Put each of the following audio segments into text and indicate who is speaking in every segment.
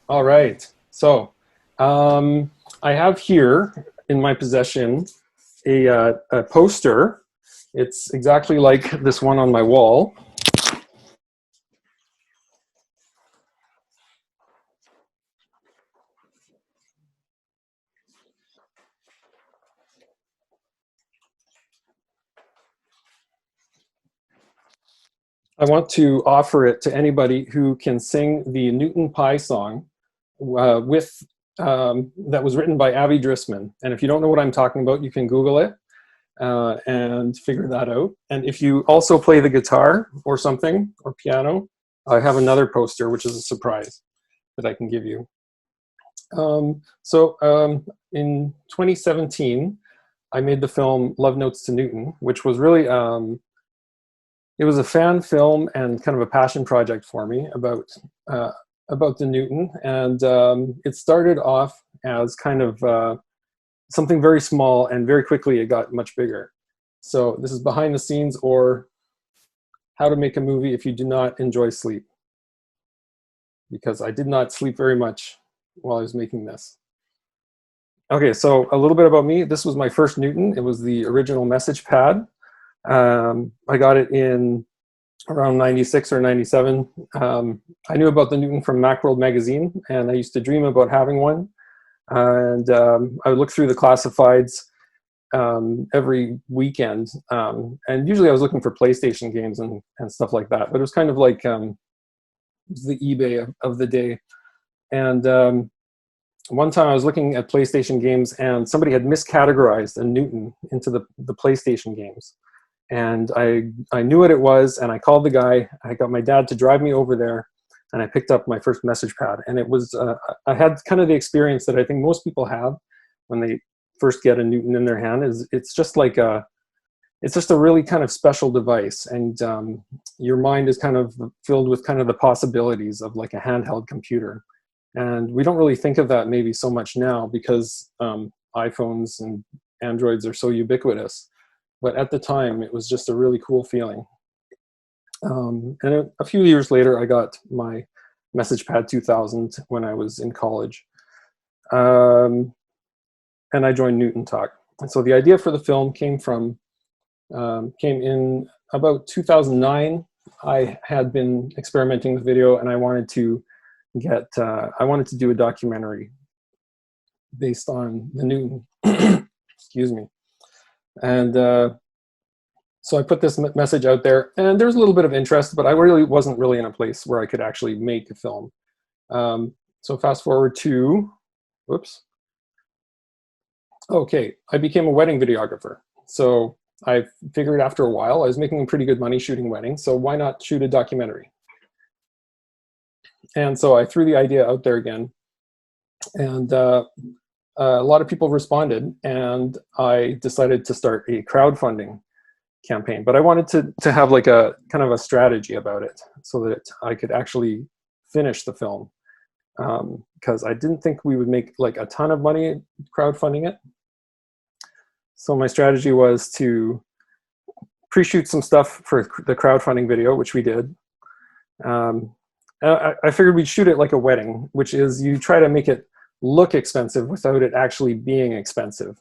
Speaker 1: All right. So I have here in my possession a poster. It's exactly like this one on my wall. I want to offer it to anybody who can sing the Newton Pie song with that was written by Avi Drissman. And if you don't know what I'm talking about, you can Google it and figure that out. And if you also play the guitar or something or piano, I have another poster, which is a surprise that I can give you. In 2017, I made the film Love Notes to Newton, which was really it was a fan film and kind of a passion project for me uh, about the Newton, and it started off as kind of something very small, and very quickly it got much bigger. So this is behind the scenes, or how to make a movie if you do not enjoy sleep, because I did not sleep very much while I was making this. Okay, so a little bit about me. This was my first Newton. It was the original message pad. I got it in around 96 or 97. I knew about the Newton from Macworld magazine, and I used to dream about having one. And I would look through the classifieds every weekend. And usually I was looking for PlayStation games and stuff like that. But it was kind of like the eBay of the day. And one time I was looking at PlayStation games, and somebody had miscategorized a Newton into the PlayStation games. And I knew what it was, and I called the guy. I got my dad to drive me over there, and I picked up my first message pad. And it was, I had kind of the experience that I think most people have when they first get a Newton in their hand. Is it's just like it's just a really kind of special device, and your mind is kind of filled with kind of the possibilities of like a handheld computer. And we don't really think of that maybe so much now, because iPhones and Androids are so ubiquitous. But at the time, it was just a really cool feeling. And a few years later, I got my MessagePad 2000 when I was in college. Um, and I joined Newton Talk. And so the idea for the film came in about 2009. I had been experimenting with video, and I wanted to do a documentary based on the Newton. Excuse me. And so I put this message out there, and there was a little bit of interest, but I really wasn't really in a place where I could actually make a film. So fast forward to, whoops. Okay, I became a wedding videographer. So I figured after a while I was making pretty good money shooting weddings, so why not shoot a documentary? And so I threw the idea out there again, and a lot of people responded, and I decided to start a crowdfunding campaign. But I wanted to have like a kind of a strategy about it, so that I could actually finish the film, because I didn't think we would make like a ton of money crowdfunding it. So my strategy was to pre-shoot some stuff for the crowdfunding video, which we did. I figured we'd shoot it like a wedding, which is you try to make it look expensive without it actually being expensive.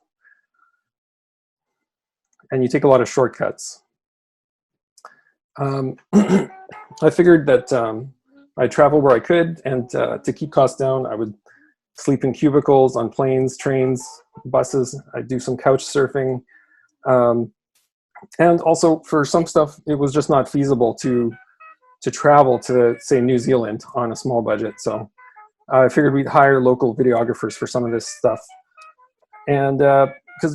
Speaker 1: And you take a lot of shortcuts. I figured that I'd travel where I could, and to keep costs down, I would sleep in cubicles on planes, trains, buses. I'd do some couch surfing. And also for some stuff, it was just not feasible to travel to, say, New Zealand on a small budget. So I figured we'd hire local videographers for some of this stuff. And because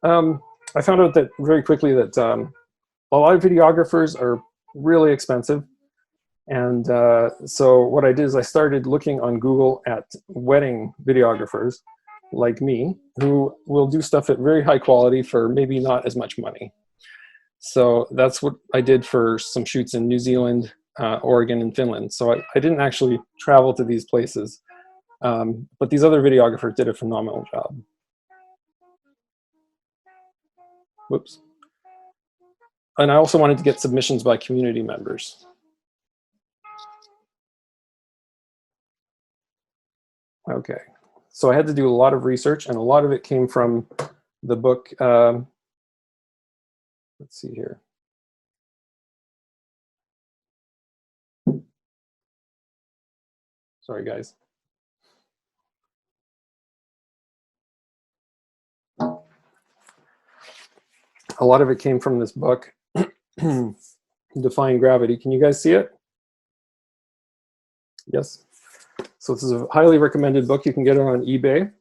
Speaker 1: I found out that very quickly that a lot of videographers are really expensive. And so what I did is I started looking on Google at wedding videographers like me, who will do stuff at very high quality for maybe not as much money. So that's what I did for some shoots in New Zealand, Oregon, and Finland. So I didn't actually travel to these places, but these other videographers did a phenomenal job. Whoops. And I also wanted to get submissions by community members. Okay, so I had to do a lot of research, and a lot of it came from the book. Let's see here. Sorry, guys. A lot of it came from this book, Defying Gravity. Can you guys see it? Yes. So this is a highly recommended book. You can get it on eBay.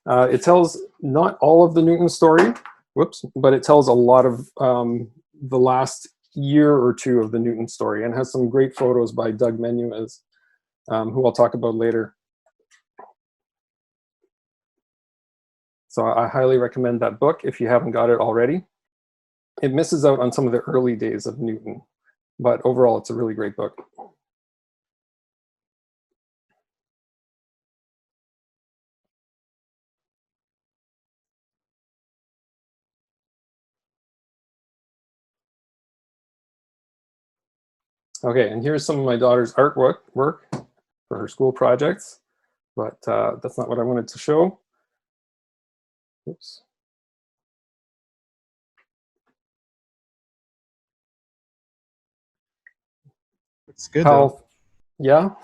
Speaker 1: It tells not all of the Newton story, but it tells a lot of the last year or two of the Newton story, and has some great photos by Doug Menuez, who I'll talk about later. So I highly recommend that book if you haven't got it already. It misses out on some of the early days of Newton, but overall it's a really great book. Okay, and here's some of my daughter's artwork for her school projects, but that's not what I wanted to show. Oops.
Speaker 2: It's good though.
Speaker 1: Yeah,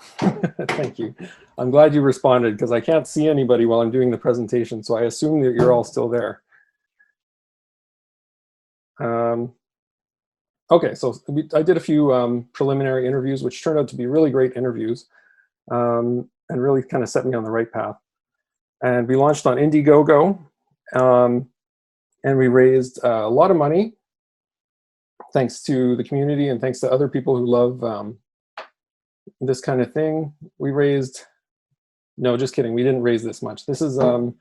Speaker 1: thank you. I'm glad you responded, because I can't see anybody while I'm doing the presentation, so I assume that you're all still there. Okay, so I did a few preliminary interviews, which turned out to be really great interviews, and really kind of set me on the right path. And we launched on Indiegogo, and we raised a lot of money, thanks to the community and thanks to other people who love this kind of thing. We raised, no, just kidding, we didn't raise this much. This is how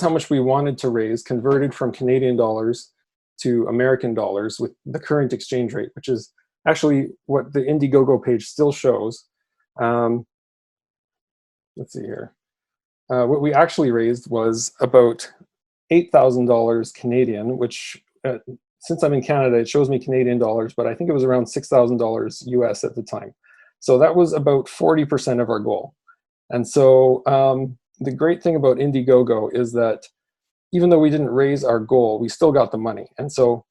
Speaker 1: much we wanted to raise, converted from Canadian dollars to American dollars with the current exchange rate, which is actually what the Indiegogo page still shows. Let's see here. What we actually raised was about $8,000 Canadian, which since I'm in Canada, it shows me Canadian dollars, but I think it was around $6,000 US at the time. So that was about 40% of our goal. And so the great thing about Indiegogo is that even though we didn't raise our goal, we still got the money. And so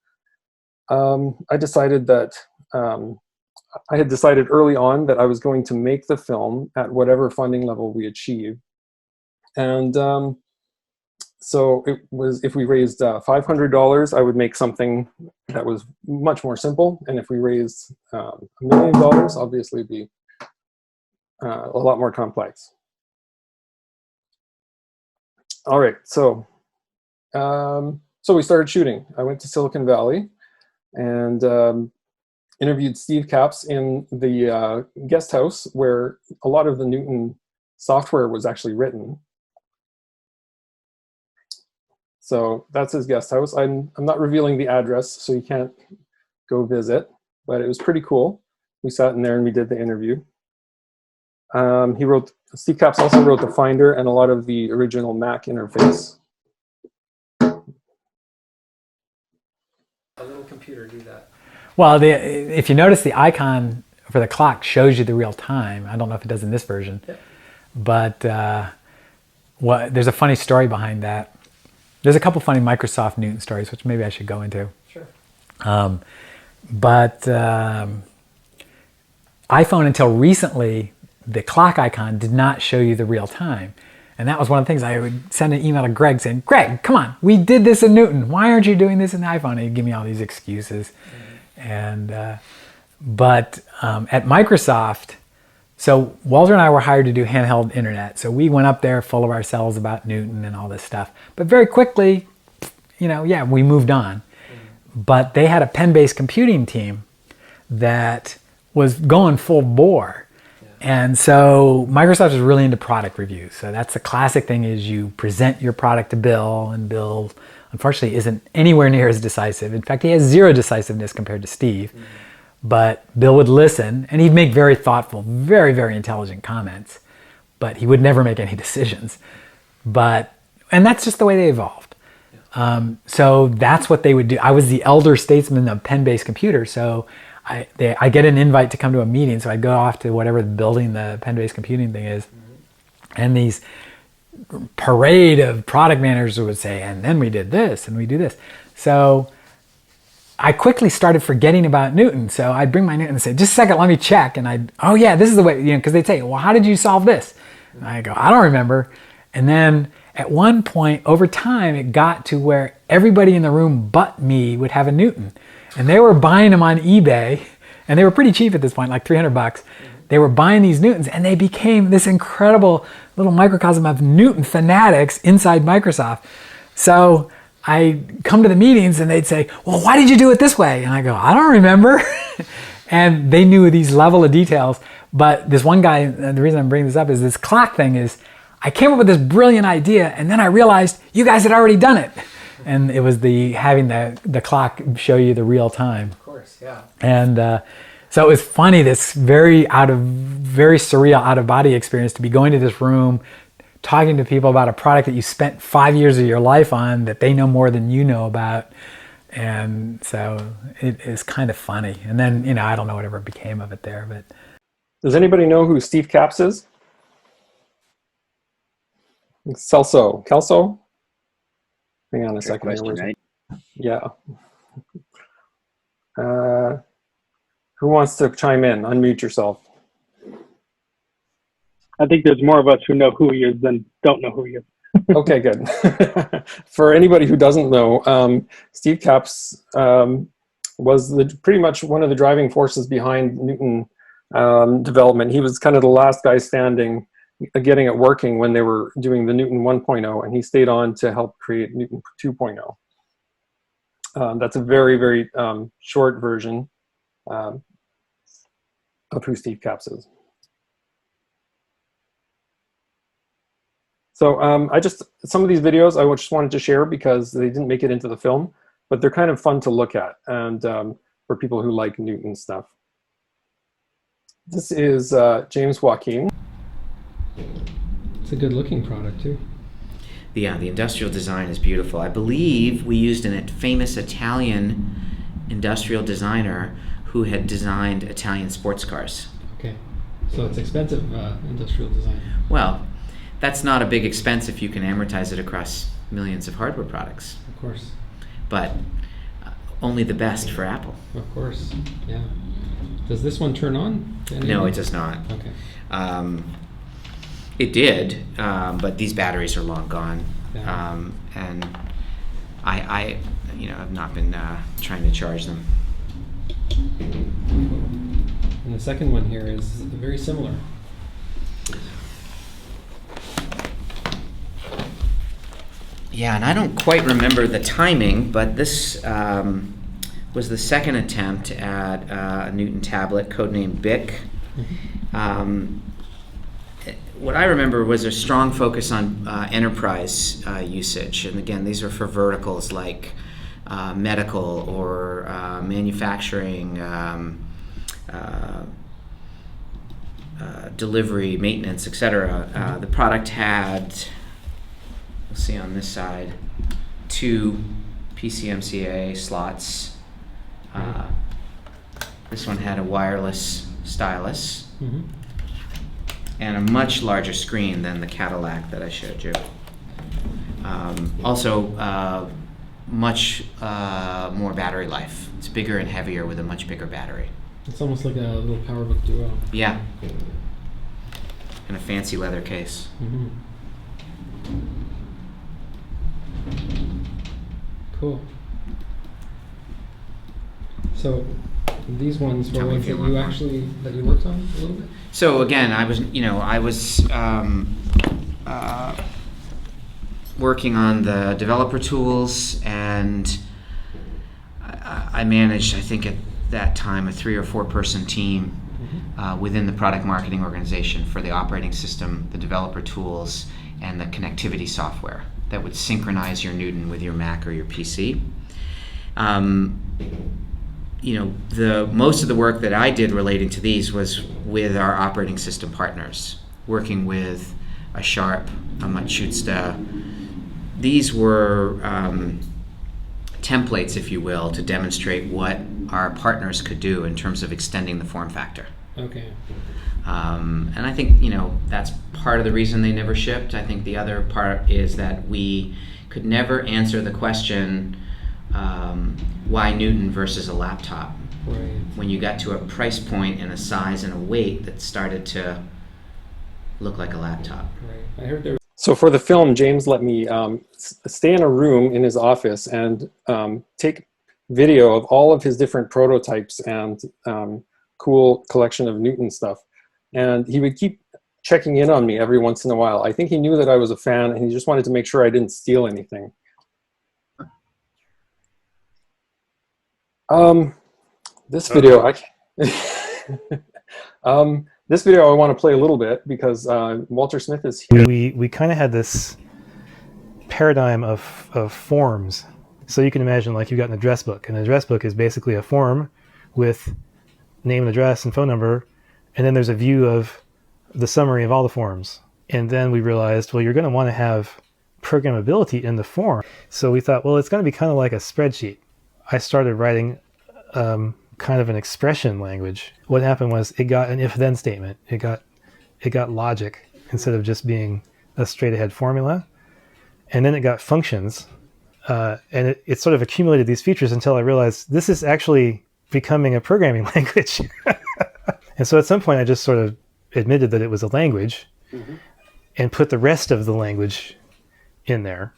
Speaker 1: I decided that I had decided early on that I was going to make the film at whatever funding level we achieved. And so it was, if we raised $500, I would make something that was much more simple. And if we raised $1 million, obviously it'd be a lot more complex. All right, so we started shooting. I went to Silicon Valley and interviewed Steve Capps in the guest house where a lot of the Newton software was actually written. So that's his guest house. I'm not revealing the address, so you can't go visit, but it was pretty cool. We sat in there and we did the interview. Steve Capps also wrote the Finder and a lot of the original Mac interface. A little computer do that.
Speaker 3: Well, if you notice, the icon for the clock shows you the real time. I don't know if it does in this version, yeah. But there's a funny story behind that. There's a couple funny Microsoft Newton stories, which maybe I should go into.
Speaker 1: Sure.
Speaker 3: But iPhone, until recently, the clock icon did not show you the real time. And that was one of the things. I would send an email to Greg saying, Greg, come on, we did this in Newton. Why aren't you doing this in the iPhone? And he'd give me all these excuses. And but at Microsoft, so Walter and I were hired to do handheld internet. So we went up there full of ourselves about Newton and all this stuff. But very quickly, yeah, we moved on. But they had a pen-based computing team that was going full bore. And so Microsoft is really into product reviews. So that's the classic thing, is you present your product to Bill, and Bill, unfortunately, isn't anywhere near as decisive. In fact, he has zero decisiveness compared to Steve. Mm-hmm. But Bill would listen, and he'd make very thoughtful, very, very intelligent comments. But he would never make any decisions. And that's just the way they evolved. Yeah. So that's what they would do. I was the elder statesman of pen-based computers, so I get an invite to come to a meeting, so I'd go off to whatever building the pen-based computing thing is, and these parade of product managers would say, and then we did this and we do this. So I quickly started forgetting about Newton. So I'd bring my Newton and say, just a second, let me check. And oh yeah, this is the way, because they'd say, well, how did you solve this? And I go, I don't remember. And then at one point over time, it got to where everybody in the room but me would have a Newton. And they were buying them on eBay, and they were pretty cheap at this point, like $300. They were buying these Newtons, and they became this incredible little microcosm of Newton fanatics inside Microsoft. So I come to the meetings and they'd say, well, why did you do it this way? And I go, I don't remember. And they knew these level of details. But this one guy, and the reason I'm bringing this up is this clock thing is, I came up with this brilliant idea, and then I realized you guys had already done it. And it was having the clock show you the real time.
Speaker 1: Of course, yeah.
Speaker 3: And so it was funny, this very surreal out-of-body experience to be going to this room, talking to people about a product that you spent 5 years of your life on that they know more than you know about. And so it is kind of funny. And then, I don't know whatever became of it there. But
Speaker 1: does anybody know who Steve Capps is? Kelso? Hang on a second.
Speaker 2: Question, right?
Speaker 1: Yeah. Who wants to chime in? Unmute yourself.
Speaker 4: I think there's more of us who know who he is than don't know who he is.
Speaker 1: Okay, good. For anybody who doesn't know, Steve Capps was pretty much one of the driving forces behind Newton development. He was kind of the last guy standing, getting it working when they were doing the Newton 1.0, and he stayed on to help create Newton 2.0. That's a very, very short version of who Steve Capps is. So some of these videos I just wanted to share because they didn't make it into the film, but they're kind of fun to look at, and for people who like Newton stuff. This is James Joaquin. It's a good looking product too.
Speaker 5: Yeah, the industrial design is beautiful. I believe we used a famous Italian industrial designer who had designed Italian sports cars.
Speaker 1: Okay, so it's expensive industrial design.
Speaker 5: Well, that's not a big expense if you can amortize it across millions of hardware products.
Speaker 1: Of course.
Speaker 5: But only the best for Apple.
Speaker 1: Of course, yeah. Does this one turn on?
Speaker 5: No, it does not.
Speaker 1: Okay.
Speaker 5: It did, but these batteries are long gone.
Speaker 1: Yeah.
Speaker 5: And I have not been trying to charge them.
Speaker 1: And the second one here is very similar.
Speaker 5: Yeah, and I don't quite remember the timing, but this was the second attempt at a Newton tablet, codenamed BIC. Mm-hmm. What I remember was a strong focus on enterprise usage. And again, these are for verticals like medical or manufacturing, delivery, maintenance, etc. The product had, we'll see on this side, 2 PCMCA slots. This one had a wireless stylus. Mm-hmm. And a much larger screen than the Cadillac that I showed you. Also, much more battery life. It's bigger and heavier with a much bigger battery.
Speaker 1: It's almost like a little PowerBook Duo.
Speaker 5: Yeah. And a fancy leather case.
Speaker 1: Mm-hmm. Cool. So these ones were ones that you worked on a little bit?
Speaker 5: So again, I was working on the developer tools, and I managed, I think at that time, a 3 or 4 person team within the product marketing organization for the operating system, the developer tools, and the connectivity software that would synchronize your Newton with your Mac or your PC. Most of the work that I did relating to these was with our operating system partners, working with a Sharp, a Matsushita. These were templates, if you will, to demonstrate what our partners could do in terms of extending the form factor.
Speaker 1: Okay.
Speaker 5: And I think, that's part of the reason they never shipped. I think the other part is that we could never answer the question, why Newton versus a laptop?
Speaker 1: Right.
Speaker 5: When you got to a price point and a size and a weight that started to look like a laptop.
Speaker 1: Right. I heard there. So for the film, James let me stay in a room in his office and take video of all of his different prototypes and cool collection of Newton stuff. And he would keep checking in on me every once in a while. I think he knew that I was a fan, and he just wanted to make sure I didn't steal anything. This video, this video I want to play a little bit because Walter Smith is here.
Speaker 2: We kind of had this paradigm of forms. So you can imagine, like, you've got an address book, and an address book is basically a form with name and address and phone number, and then there's a view of the summary of all the forms. And then we realized, well, you're going to want to have programmability in the form. So we thought, well, it's going to be kind of like a spreadsheet. I started writing kind of an expression language. What happened was it got an if-then statement. It got logic instead of just being a straight-ahead formula. And then it got functions. And it sort of accumulated these features until I realized this is actually becoming a programming language. And so at some point I just sort of admitted that it was a language and put the rest of the language in there.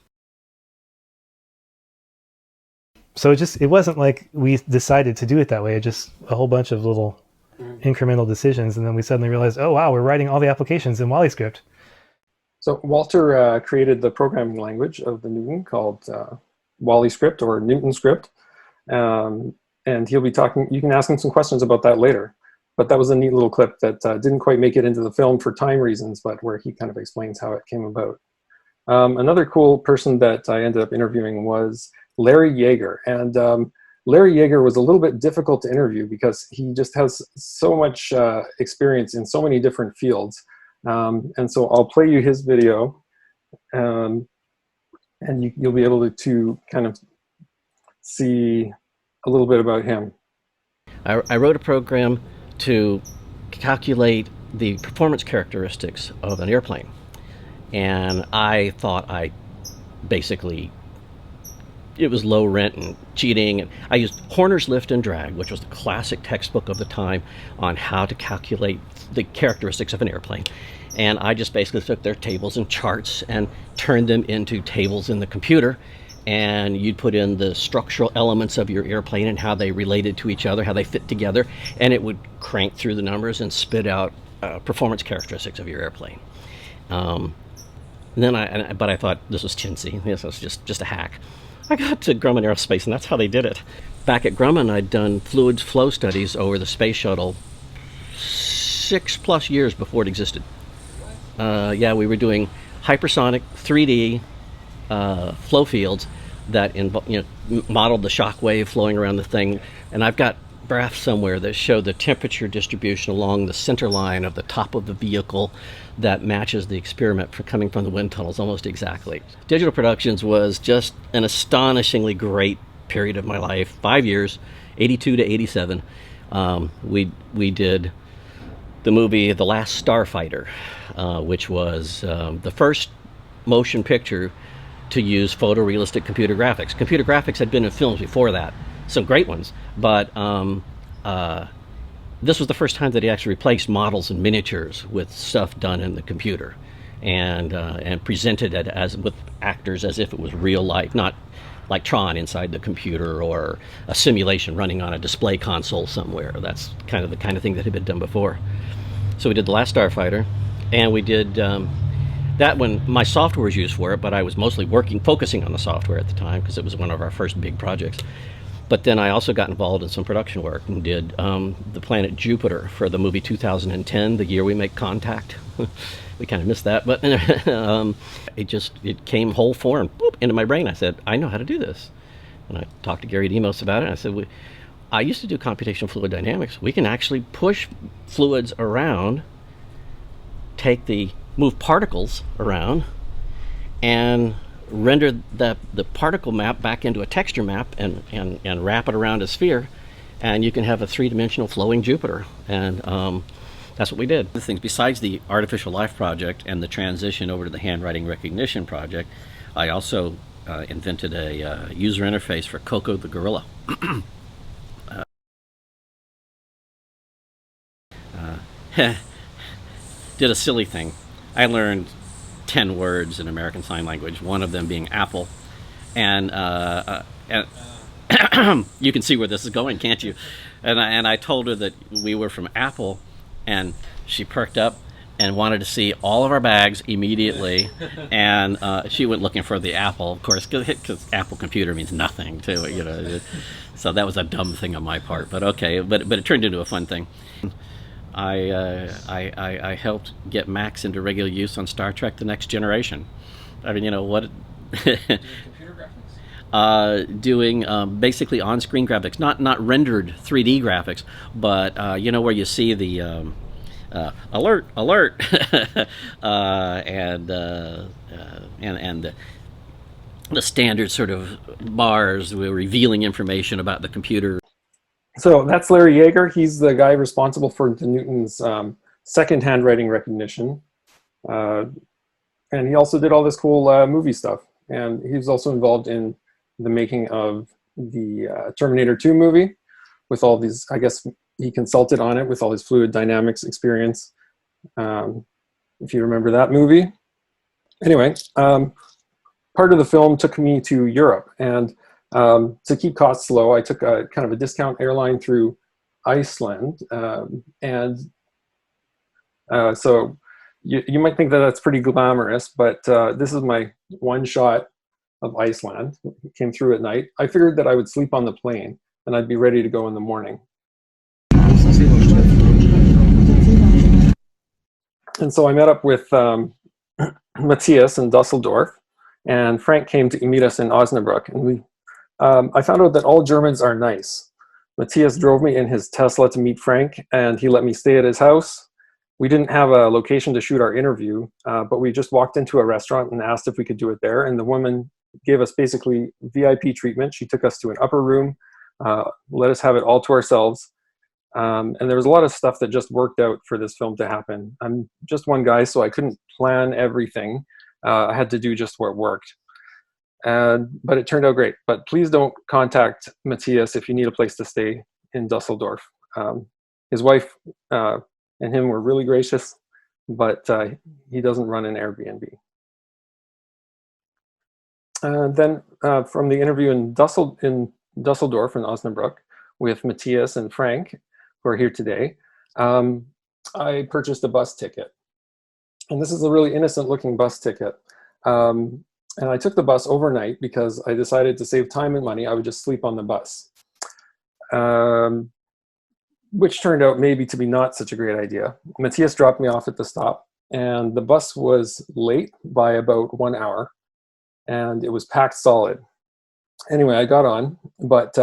Speaker 2: So it wasn't like we decided to do it that way. It just a whole bunch of little incremental decisions. And then we suddenly realized, oh, wow, we're writing all the applications in WallyScript.
Speaker 1: So Walter created the programming language of the Newton called WallyScript or Newton script. And he'll be talking, you can ask him some questions about that later. But that was a neat little clip that didn't quite make it into the film for time reasons, but where he kind of explains how it came about. Another cool person that I ended up interviewing was Larry Yeager. And Larry Yeager was a little bit difficult to interview because he just has so much experience in so many different fields. And so I'll play you his video, and you'll be able to kind of see a little bit about him.
Speaker 6: I wrote a program to calculate the performance characteristics of an airplane. And I thought it was low rent and cheating. And I used Horner's lift and drag, which was the classic textbook of the time on how to calculate the characteristics of an airplane. And I just basically took their tables and charts and turned them into tables in the computer. And you'd put in the structural elements of your airplane and how they related to each other, how they fit together, and it would crank through the numbers and spit out performance characteristics of your airplane. But I thought this was chintzy. This was just a hack. I got to Grumman Aerospace, and that's how they did it. Back at Grumman, I'd done fluids flow studies over the space shuttle 6+ years before it existed. We were doing hypersonic 3D flow fields that modeled the shock wave flowing around the thing. And I've got graphs somewhere that show the temperature distribution along the center line of the top of the vehicle that matches the experiment coming from the wind tunnels almost exactly. Digital Productions was just an astonishingly great period of my life. 5 years, 82 to 87. We did the movie The Last Starfighter, which was the first motion picture to use photorealistic computer graphics. Computer graphics had been in films before that, some great ones, but this was the first time that he actually replaced models and miniatures with stuff done in the computer, and presented it as with actors as if it was real life, not like Tron inside the computer or a simulation running on a display console somewhere. That's kind of the kind of thing that had been done before. So we did The Last Starfighter, and we did that one. My software was used for it, but I was mostly focusing on the software at the time because it was one of our first big projects. But then I also got involved in some production work and did the planet Jupiter for the movie 2010, the year we make contact. We kind of missed that, but it came whole form into my brain. I said, I know how to do this. And I talked to Gary Demos about it. And I said, I used to do computational fluid dynamics. We can actually push fluids around, move particles around, and render the particle map back into a texture map and wrap it around a sphere and you can have a three-dimensional flowing Jupiter. And that's what we did. The things besides the artificial life project and the transition over to the handwriting recognition project, I also invented a user interface for Coco the gorilla. Did a silly thing. I learned 10 words in American Sign Language, one of them being apple. And you can see where this is going, can't you? And I told her that we were from Apple, and she perked up and wanted to see all of our bags immediately. And she went looking for the apple, of course, because Apple computer means nothing to it, you know. So that was a dumb thing on my part, but okay. But it turned into a fun thing. I helped get Max into regular use on Star Trek: The Next Generation. I mean, you know what? Doing basically on-screen graphics, not rendered 3D graphics, but you know, where you see the alert, and the standard sort of bars revealing information about the computer.
Speaker 1: So that's Larry Yeager. He's the guy responsible for the Newton's second handwriting recognition. And he also did all this cool movie stuff. And he was also involved in the making of the Terminator 2 movie with all these, I guess he consulted on it with all his fluid dynamics experience. If you remember that movie. Anyway, part of the film took me to Europe, and to keep costs low, I took a kind of a discount airline through Iceland. So you might think that that's pretty glamorous, but this is my one shot of Iceland. It came through at night. I figured that I would sleep on the plane and I'd be ready to go in the morning. And so I met up with Matthias in Dusseldorf, and Frank came to meet us in Osnabrück. And I found out that all Germans are nice. Matthias drove me in his Tesla to meet Frank, and he let me stay at his house. We didn't have a location to shoot our interview, but we just walked into a restaurant and asked if we could do it there. And the woman gave us basically VIP treatment. She took us to an upper room, let us have it all to ourselves. And there was a lot of stuff that just worked out for this film to happen. I'm just one guy, so I couldn't plan everything. I had to do just what worked. But it turned out great. But please don't contact Matthias if you need a place to stay in Dusseldorf. His wife and him were really gracious, but he doesn't run an Airbnb. Then from the interview in Dusseldorf in Osnabrück with Matthias and Frank, who are here today, I purchased a bus ticket. And this is a really innocent looking bus ticket. And I took the bus overnight because I decided to save time and money. I would just sleep on the bus, which turned out maybe to be not such a great idea. Matthias dropped me off at the stop, and the bus was late by about 1 hour, and it was packed solid. Anyway, I got on, but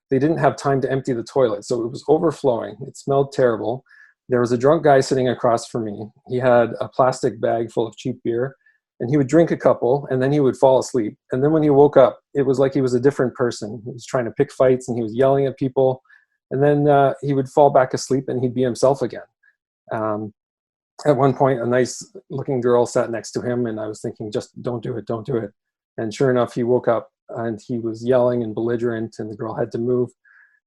Speaker 1: they didn't have time to empty the toilet, so it was overflowing. It smelled terrible. There was a drunk guy sitting across from me. He had a plastic bag full of cheap beer, and he would drink a couple, and then he would fall asleep. And then when he woke up, it was like he was a different person. He was trying to pick fights, and he was yelling at people. And then he would fall back asleep, and he'd be himself again. At one point, a nice-looking girl sat next to him, and I was thinking, just don't do it, don't do it. And sure enough, he woke up, and he was yelling and belligerent, and the girl had to move.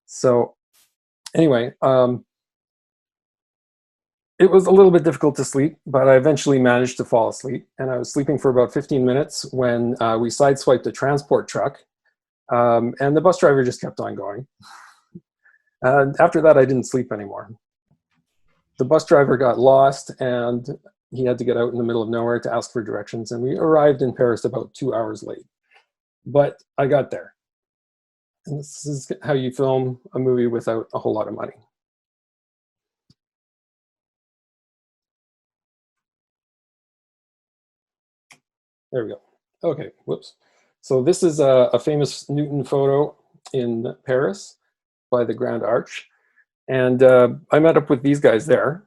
Speaker 1: So anyway, it was a little bit difficult to sleep, but I eventually managed to fall asleep. And I was sleeping for about 15 minutes when we sideswiped a transport truck, and the bus driver just kept on going. And after that, I didn't sleep anymore. The bus driver got lost, and he had to get out in the middle of nowhere to ask for directions. And we arrived in Paris about 2 hours late. But I got there. And this is how you film a movie without a whole lot of money. There we go. Okay, whoops. So this is a famous Newton photo in Paris by the Grand Arch. And I met up with these guys there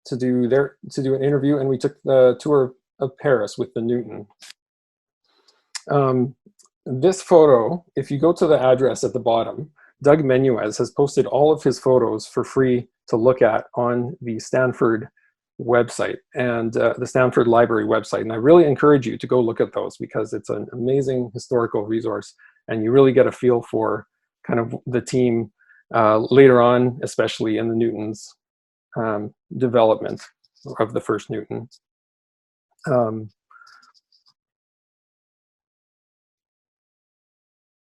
Speaker 1: to do an interview, and we took the tour of Paris with the Newton. This photo, if you go to the address at the bottom, Doug Menuez has posted all of his photos for free to look at on the Stanford website and the Stanford Library website. And I really encourage you to go look at those because it's an amazing historical resource and you really get a feel for kind of the team later on, especially in the Newton's development of the first Newton.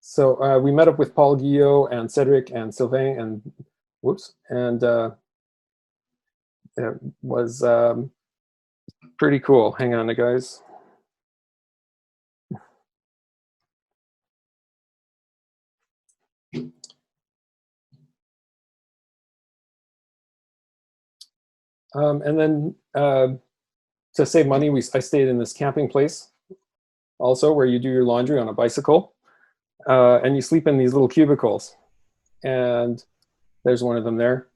Speaker 1: So we met up with Paul Guillot and Cedric and Sylvain and it was pretty cool. Hang on, guys. And then to save money, I stayed in this camping place also where you do your laundry on a bicycle and you sleep in these little cubicles. And there's one of them there.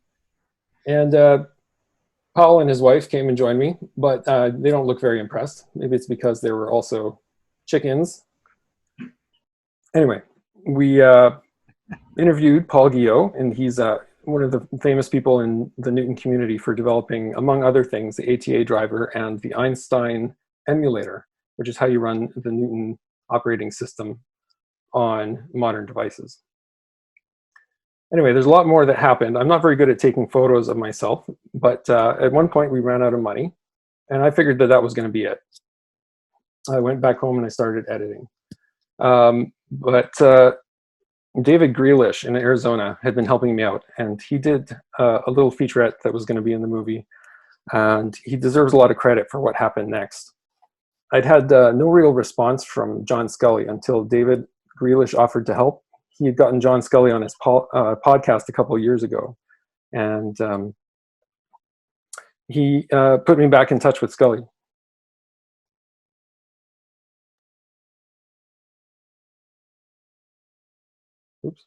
Speaker 1: And Paul and his wife came and joined me, but they don't look very impressed. Maybe it's because there were also chickens. Anyway, we interviewed Paul Guillot, and he's one of the famous people in the Newton community for developing, among other things, the ATA driver and the Einstein emulator, which is how you run the Newton operating system on modern devices. Anyway, there's a lot more that happened. I'm not very good at taking photos of myself, but at one point we ran out of money, and I figured that was going to be it. I went back home and I started editing. But David Grealish in Arizona had been helping me out, and he did a little featurette that was going to be in the movie, and he deserves a lot of credit for what happened next. I'd had no real response from John Sculley until David Grealish offered to help. He had gotten John Sculley on his podcast a couple of years ago, and he put me back in touch with Sculley. Oops.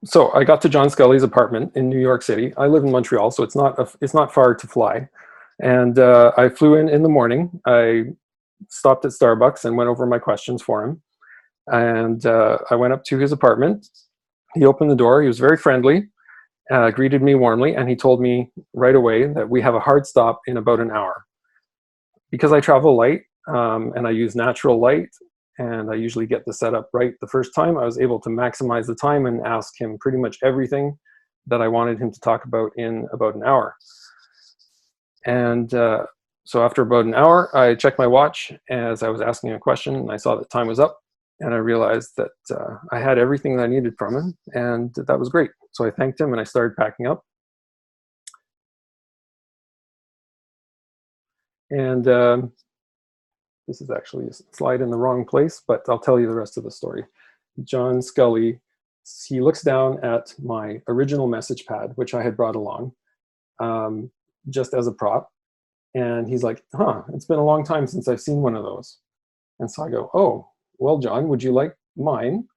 Speaker 1: So I got to John Sculley's apartment in New York City. I live in Montreal, so it's not far to fly. And I flew in the morning. I stopped at Starbucks and went over my questions for him. And I went up to his apartment. He opened the door. He was very friendly, greeted me warmly, and he told me right away that we have a hard stop in about an hour. Because I travel light and I use natural light, and I usually get the setup right the first time, I was able to maximize the time and ask him pretty much everything that I wanted him to talk about in about an hour. And so after about an hour, I checked my watch as I was asking a question, and I saw that time was up. And I realized that I had everything that I needed from him, and that was great. So I thanked him, and I started packing up. And this is actually a slide in the wrong place, but I'll tell you the rest of the story. John Sculley, he looks down at my original message pad, which I had brought along just as a prop. And he's like, it's been a long time since I've seen one of those. And so I go, oh, well, John, would you like mine?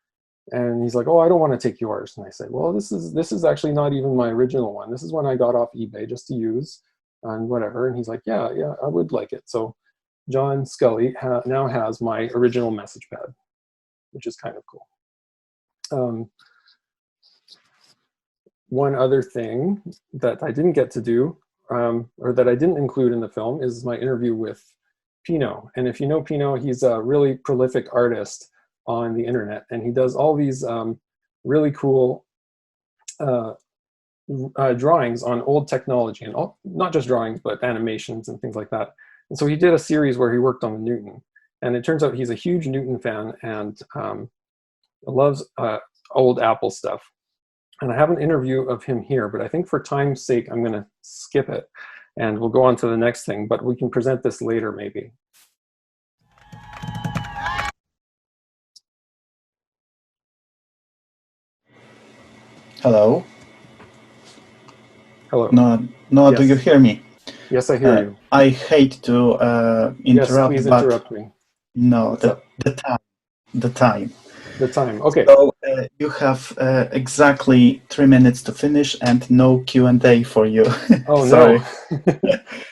Speaker 1: And he's like, oh, I don't want to take yours. And I said, well, this is actually not even my original one. This is one I got off eBay just to use and whatever. And he's like, yeah, I would like it. So John Sculley now has my original message pad, which is kind of cool. One other thing that I didn't get to do, or that I didn't include in the film, is my interview with Pino. And if you know Pino, he's a really prolific artist on the internet, and he does all these really cool drawings on old technology, and not just drawings, but animations and things like that. And so he did a series where he worked on the Newton, and it turns out he's a huge Newton fan and loves old Apple stuff. And I have an interview of him here, but I think for time's sake, I'm going to skip it, and we'll go on to the next thing, but we can present this later maybe.
Speaker 7: Hello.
Speaker 1: Hello.
Speaker 7: No,
Speaker 1: Yes.
Speaker 7: Do you hear me?
Speaker 1: Yes, I hear you.
Speaker 7: I hate to interrupt.
Speaker 1: Yes, please interrupt me.
Speaker 7: No, the time.
Speaker 1: The time. Okay.
Speaker 7: So you have exactly 3 minutes to finish, and no Q&A for you.
Speaker 1: Oh
Speaker 7: Sorry.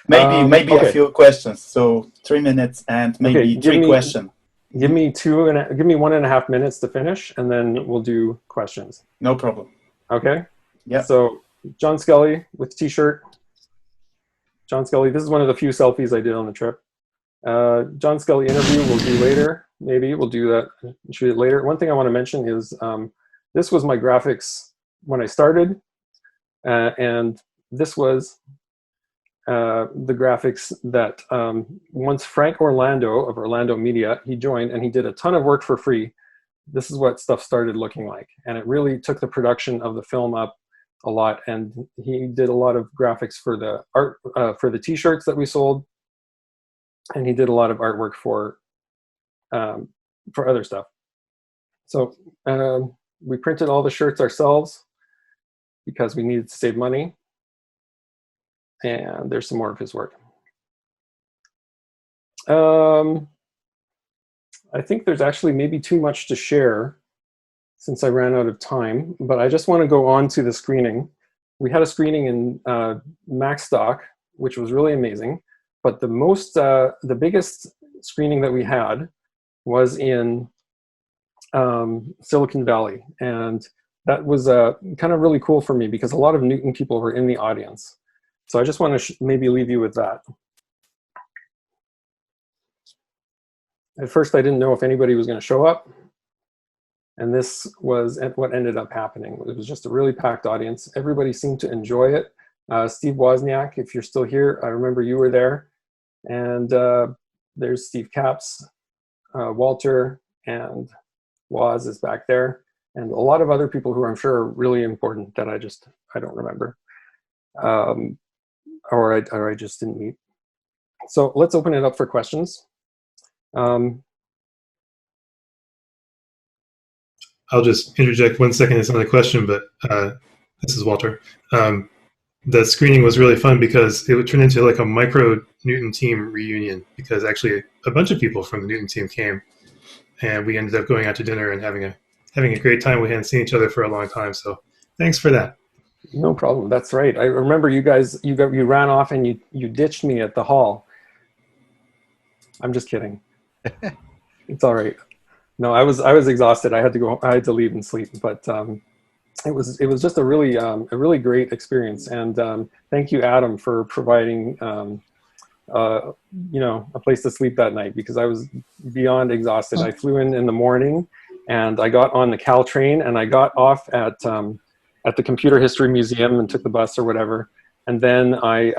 Speaker 1: No.
Speaker 7: maybe
Speaker 1: okay.
Speaker 7: a few questions. So 3 minutes and maybe three questions.
Speaker 1: Give me 1.5 minutes to finish, and then we'll do questions.
Speaker 7: No problem.
Speaker 1: Okay?
Speaker 7: Yeah.
Speaker 1: So John Sculley with t-shirt. John Sculley, this is one of the few selfies I did on the trip. John Sculley interview we'll do later. Maybe we'll do that, shoot it later. One thing I want to mention is this was my graphics when I started, and this was the graphics that once Frank Orlando of Orlando Media, he joined and he did a ton of work for free. This is what stuff started looking like, and it really took the production of the film up a lot. And he did a lot of graphics for the art for the t-shirts that we sold, and he did a lot of artwork for other stuff. So we printed all the shirts ourselves because we needed to save money. And there's some more of his work. I think there's actually maybe too much to share since I ran out of time, but I just want to go on to the screening. We had a screening in Max Stock, which was really amazing, but the biggest screening that we had was in Silicon Valley, and that was kind of really cool for me because a lot of Newton people were in the audience. So I just want to maybe leave you with that. At first, I didn't know if anybody was going to show up. And this was what ended up happening. It was just a really packed audience. Everybody seemed to enjoy it. Steve Wozniak, if you're still here, I remember you were there. And there's Steve Capps, Walter, and Woz is back there. And a lot of other people who I'm sure are really important that I don't remember. Or I just didn't meet. So let's open it up for questions.
Speaker 8: I'll just interject 1 second. It's not a question, but this is Walter. The screening was really fun because it would turn into like a micro Newton team reunion, because actually a bunch of people from the Newton team came, and we ended up going out to dinner and having a great time. We hadn't seen each other for a long time, so thanks for that.
Speaker 1: No problem. That's right. I remember you guys. You ran off and you ditched me at the hall. I'm just kidding. It's all right. No, I was exhausted. I had to go. I had to leave and sleep. But it was just a really great experience. And thank you, Adam, for providing a place to sleep that night, because I was beyond exhausted. I flew in the morning, and I got on the Cal train, and I got off at the Computer History Museum and took the bus or whatever. And then I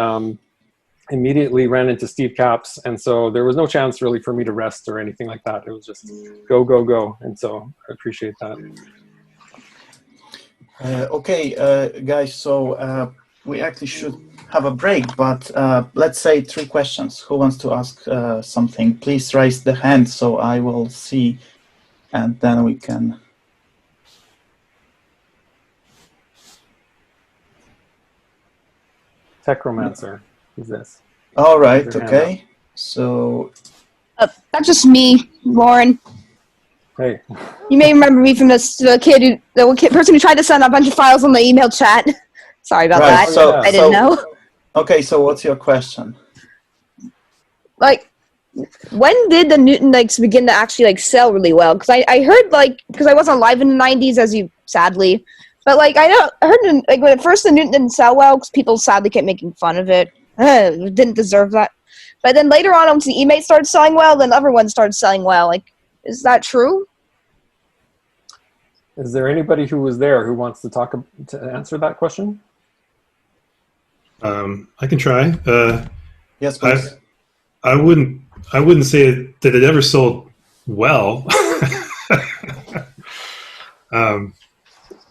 Speaker 1: immediately ran into Steve Capps. And so there was no chance really for me to rest or anything like that. It was just go, go, go. And so I appreciate that.
Speaker 7: Okay, guys, so we actually should have a break, but let's say 3 questions. Who wants to ask something? Please raise the hand so I will see, and then we can...
Speaker 1: Techromancer is this.
Speaker 7: All right, okay. So...
Speaker 9: that's just me, Lauren.
Speaker 1: Hey.
Speaker 9: You may remember me from the person who tried to send a bunch of files on the email chat. Sorry about that.
Speaker 7: So,
Speaker 9: I didn't know.
Speaker 7: Okay, so what's your question?
Speaker 9: Like, when did the Newton begin to actually sell really well? Because I heard because I wasn't alive in the 90s, as you sadly, but I heard when at first the Newton didn't sell well because people sadly kept making fun of it. It didn't deserve that. But then later on, once the eMate started selling well, then other ones started selling well. Is that true?
Speaker 1: Is there anybody who was there who wants to answer that question?
Speaker 8: I can try.
Speaker 7: Yes, please.
Speaker 8: I wouldn't say that it ever sold well.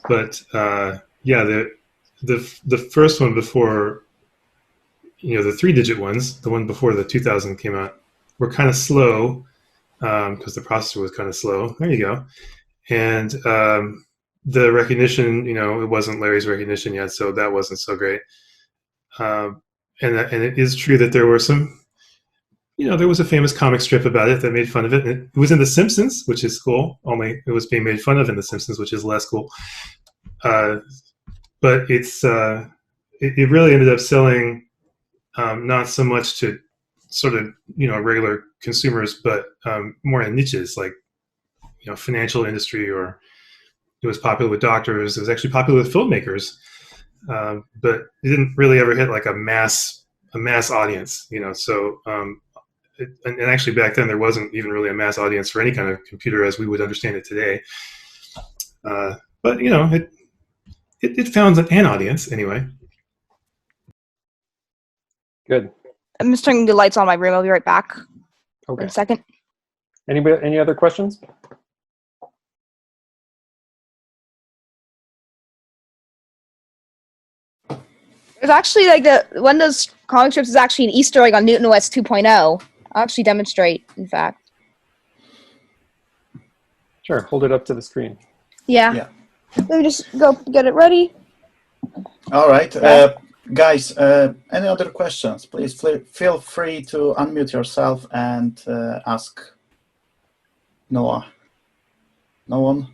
Speaker 8: But yeah, the first one before, the 3-digit ones, the one before the 2000 came out, were kind of slow because the processor was kind of slow. There you go. And the recognition, it wasn't Larry's recognition yet, so that wasn't so great. And it is true that there were some, there was a famous comic strip about it that made fun of it. And it was in The Simpsons, which is cool, only it was being made fun of in The Simpsons, which is less cool. But it really ended up selling not so much to sort of regular consumers, but more in niches like financial industry, or it was popular with doctors. It was actually popular with filmmakers, but it didn't really ever hit like a mass audience. So and actually back then there wasn't even really a mass audience for any kind of computer as we would understand it today. But it found an audience anyway.
Speaker 1: Good.
Speaker 9: I'm just turning the lights on my room. I'll be right back.
Speaker 1: Okay.
Speaker 9: In a second.
Speaker 1: Any other questions?
Speaker 9: There's actually one of those comic strips is actually an Easter egg on Newton OS 2.0. I'll actually demonstrate, in fact.
Speaker 1: Sure. Hold it up to the screen.
Speaker 9: Yeah. Let me just go get it ready.
Speaker 7: All right. Guys, any other questions? Please feel free to unmute yourself and ask Noah. No one?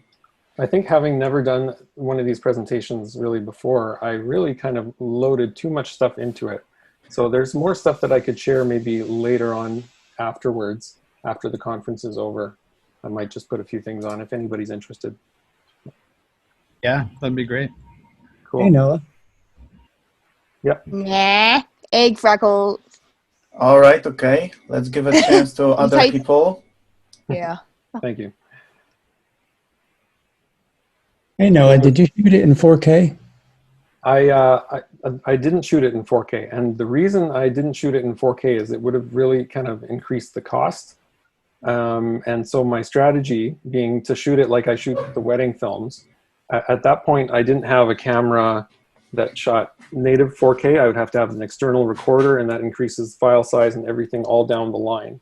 Speaker 1: I think having never done one of these presentations really before, I really kind of loaded too much stuff into it. So there's more stuff that I could share maybe later on afterwards, after the conference is over. I might just put a few things on if anybody's interested.
Speaker 10: Yeah, that'd be great.
Speaker 1: Cool.
Speaker 10: Hey, Noah.
Speaker 1: Yep.
Speaker 9: Nah. Egg freckle.
Speaker 7: All right, okay. Let's give a chance to other people.
Speaker 9: Yeah.
Speaker 1: Thank you.
Speaker 10: Hey, Noah, did you shoot it in 4K?
Speaker 1: I didn't shoot it in 4K, and the reason I didn't shoot it in 4K is it would have really kind of increased the cost. And so my strategy being to shoot it like I shoot the wedding films. At that point, I didn't have a camera that shot native 4K. I would have to have an external recorder, and that increases file size and everything all down the line.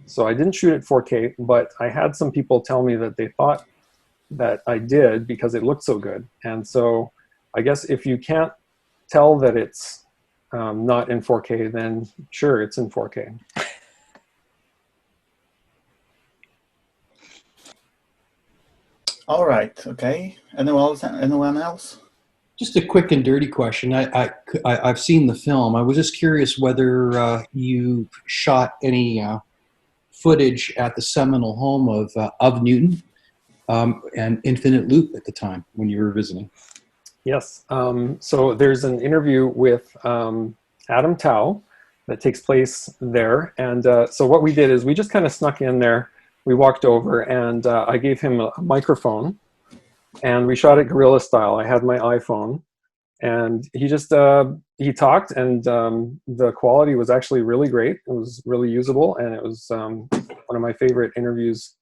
Speaker 1: So I didn't shoot it 4K, but I had some people tell me that they thought that I did because it looked so good. And so I guess if you can't tell that it's not in 4K, then sure, it's in 4K.
Speaker 7: All right, okay. Anyone else?
Speaker 11: Just a quick and dirty question. I've seen the film. I was just curious whether you shot any footage at the seminal home of Newton and Infinite Loop at the time when you were visiting.
Speaker 1: Yes. So there's an interview with Adam Tao that takes place there. And so what we did is we just kind of snuck in there. We walked over and I gave him a microphone and we shot it guerrilla style. I had my iPhone and he just, he talked and the quality was actually really great. It was really usable and it was one of my favorite interviews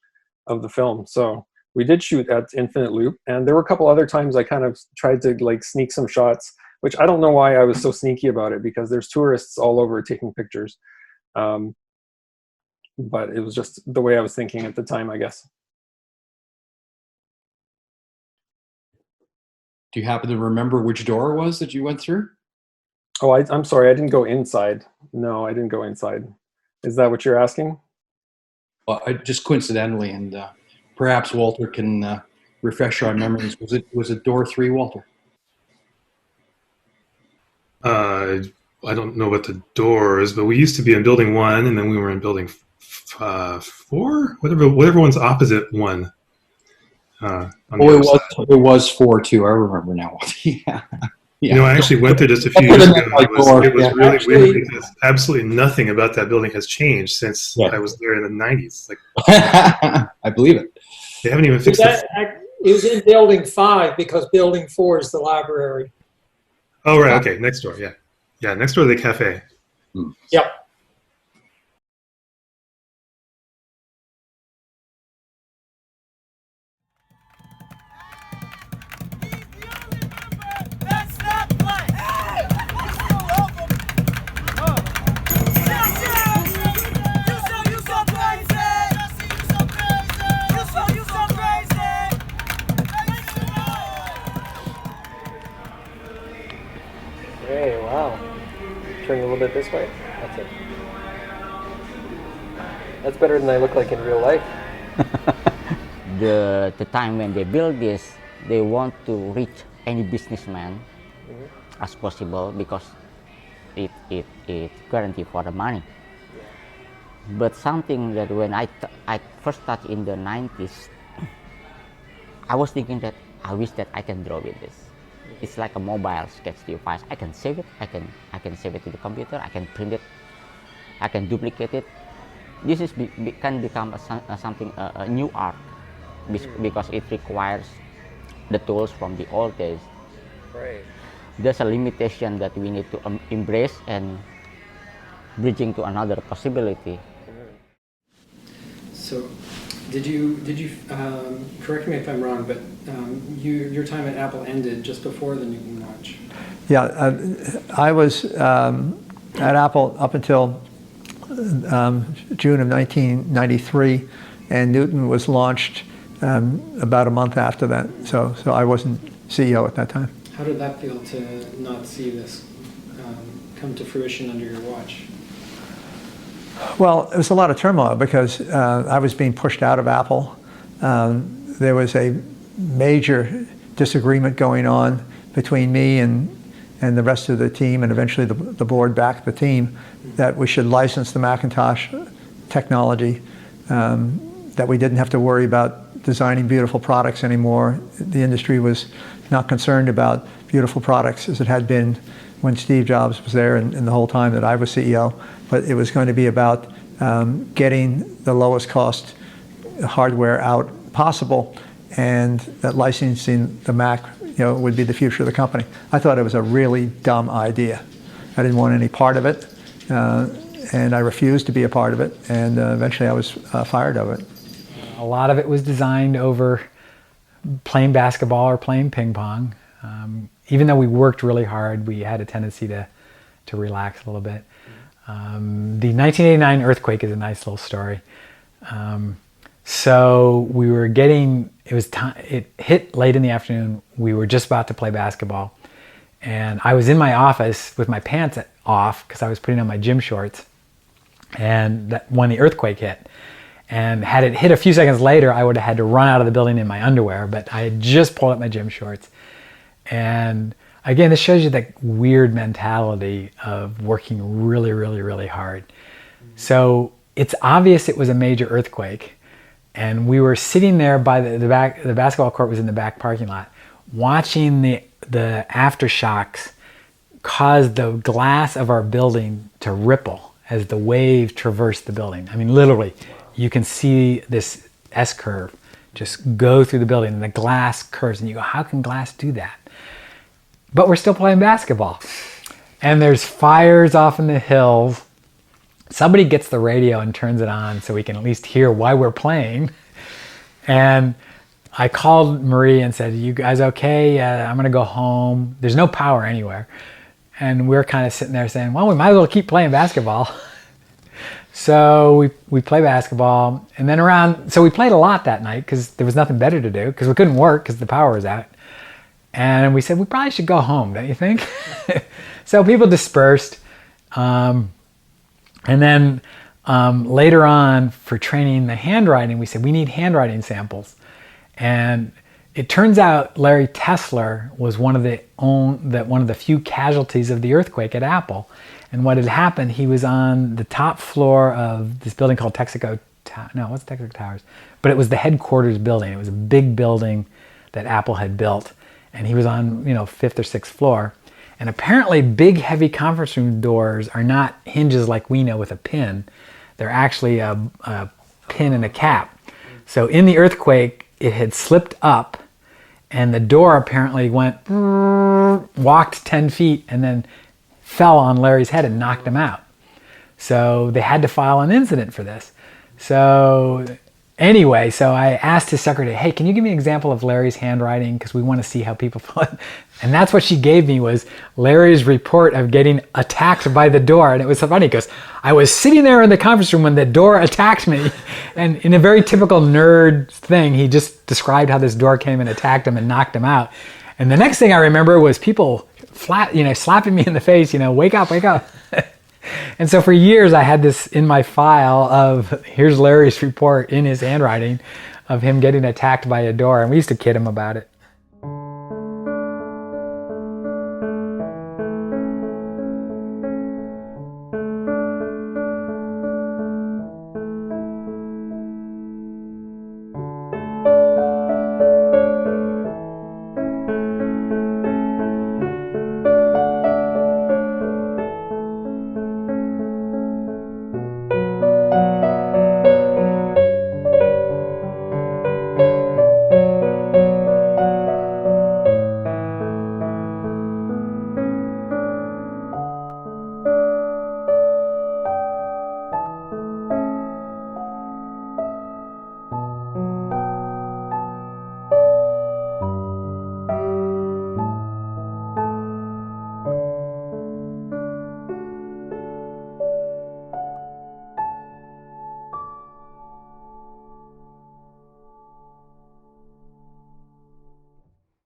Speaker 1: of the film. So we did shoot at Infinite Loop, and there were a couple other times I kind of tried to like sneak some shots, which I don't know why I was so sneaky about it because there's tourists all over taking pictures. But it was just the way I was thinking at the time, I guess.
Speaker 11: Do you happen to remember which door it was that you went through?
Speaker 1: Oh, I'm sorry, I didn't go inside. No, I didn't go inside. Is that what you're asking?
Speaker 11: Well, just coincidentally, and perhaps Walter can refresh our memories. Was it door 3, Walter?
Speaker 8: I don't know what the door is, but we used to be in building 1, and then we were in building 4, whatever one's opposite 1.
Speaker 11: It was 4 too. I remember now. Yeah.
Speaker 8: You know, I actually went there just a few years ago. It was really weird because absolutely nothing about that building has changed since I was there in the 90s. Like,
Speaker 11: I believe it.
Speaker 8: They haven't even fixed it.
Speaker 12: It was in building 5 because building 4 is the library.
Speaker 8: Oh, right. Okay. Next door. Yeah. Yeah. Next door to the cafe.
Speaker 12: Yep.
Speaker 1: Hey, wow. Turn a little bit this way. That's it. That's better than I look like in real life.
Speaker 13: The time when they build this, they want to reach any businessman as possible because it guarantee for the money. But something that when I first touched in the 90s, I was thinking that I wish that I can draw with this. It's like a mobile sketch device. I can save it. I can save it to the computer. I can print it. I can duplicate it. This is can become a new art because it requires the tools from the old days.
Speaker 5: Right.
Speaker 13: There's a limitation that we need to embrace and bridging to another possibility.
Speaker 1: So, did you correct me if I'm wrong, but your time at Apple ended just before the Newton watch?
Speaker 14: Yeah, I was at Apple up until June of 1993, and Newton was launched about a month after that. So I wasn't CEO at that time.
Speaker 1: How did that feel to not see this come to fruition under your watch?
Speaker 14: Well, it was a lot of turmoil because I was being pushed out of Apple. There was a major disagreement going on between me and the rest of the team, and eventually the board backed the team, that we should license the Macintosh technology, that we didn't have to worry about designing beautiful products anymore. The industry was not concerned about beautiful products as it had been when Steve Jobs was there and the whole time that I was CEO, but it was going to be about getting the lowest cost hardware out possible, and that licensing the Mac would be the future of the company. I thought it was a really dumb idea. I didn't want any part of it, and I refused to be a part of it, and eventually I was fired of it.
Speaker 3: A lot of it was designed over playing basketball or playing ping pong. Even though we worked really hard, we had a tendency to relax a little bit. The 1989 earthquake is a nice little story. So we were getting, it hit late in the afternoon. We were just about to play basketball. And I was in my office with my pants off because I was putting on my gym shorts. And when the earthquake hit. And had it hit a few seconds later, I would have had to run out of the building in my underwear, but I had just pulled up my gym shorts. And again, this shows you that weird mentality of working really, really, really hard. So it's obvious it was a major earthquake. And we were sitting there by the back, the basketball court was in the back parking lot, watching the aftershocks cause the glass of our building to ripple as the wave traversed the building. I mean, literally, you can see this S-curve just go through the building and the glass curves, and you go, how can glass do that? But we're still playing basketball. And there's fires off in the hills. Somebody gets the radio and turns it on so we can at least hear why we're playing. And I called Marie and said, you guys okay? I'm gonna go home. There's no power anywhere. And we're kind of sitting there saying, well, we might as well keep playing basketball. So we play basketball, and then so we played a lot that night because there was nothing better to do because we couldn't work because the power was out. And we said, we probably should go home, don't you think? So people dispersed. And then later on for training the handwriting, we said, we need handwriting samples. And it turns out Larry Tesler was one of the few casualties of the earthquake at Apple. And what had happened, he was on the top floor of this building called Texaco Towers, but it was the headquarters building. It was a big building that Apple had built, and he was on 5th or 6th floor. And apparently big heavy conference room doors are not hinges like we know with a pin. They're actually a pin and a cap. So in the earthquake, it had slipped up, and the door apparently walked 10 feet and then fell on Larry's head and knocked him out. So they had to file an incident for this. So anyway, so I asked his secretary, hey, can you give me an example of Larry's handwriting? Because we want to see how people fill it. And that's what she gave me, was Larry's report of getting attacked by the door. And it was so funny because I was sitting there in the conference room when the door attacked me. And in a very typical nerd thing, he just described how this door came and attacked him and knocked him out. And the next thing I remember was people slapping me in the face, wake up, wake up. And so for years I had this in my file of, here's Larry's report in his handwriting of him getting attacked by a door, and we used to kid him about it.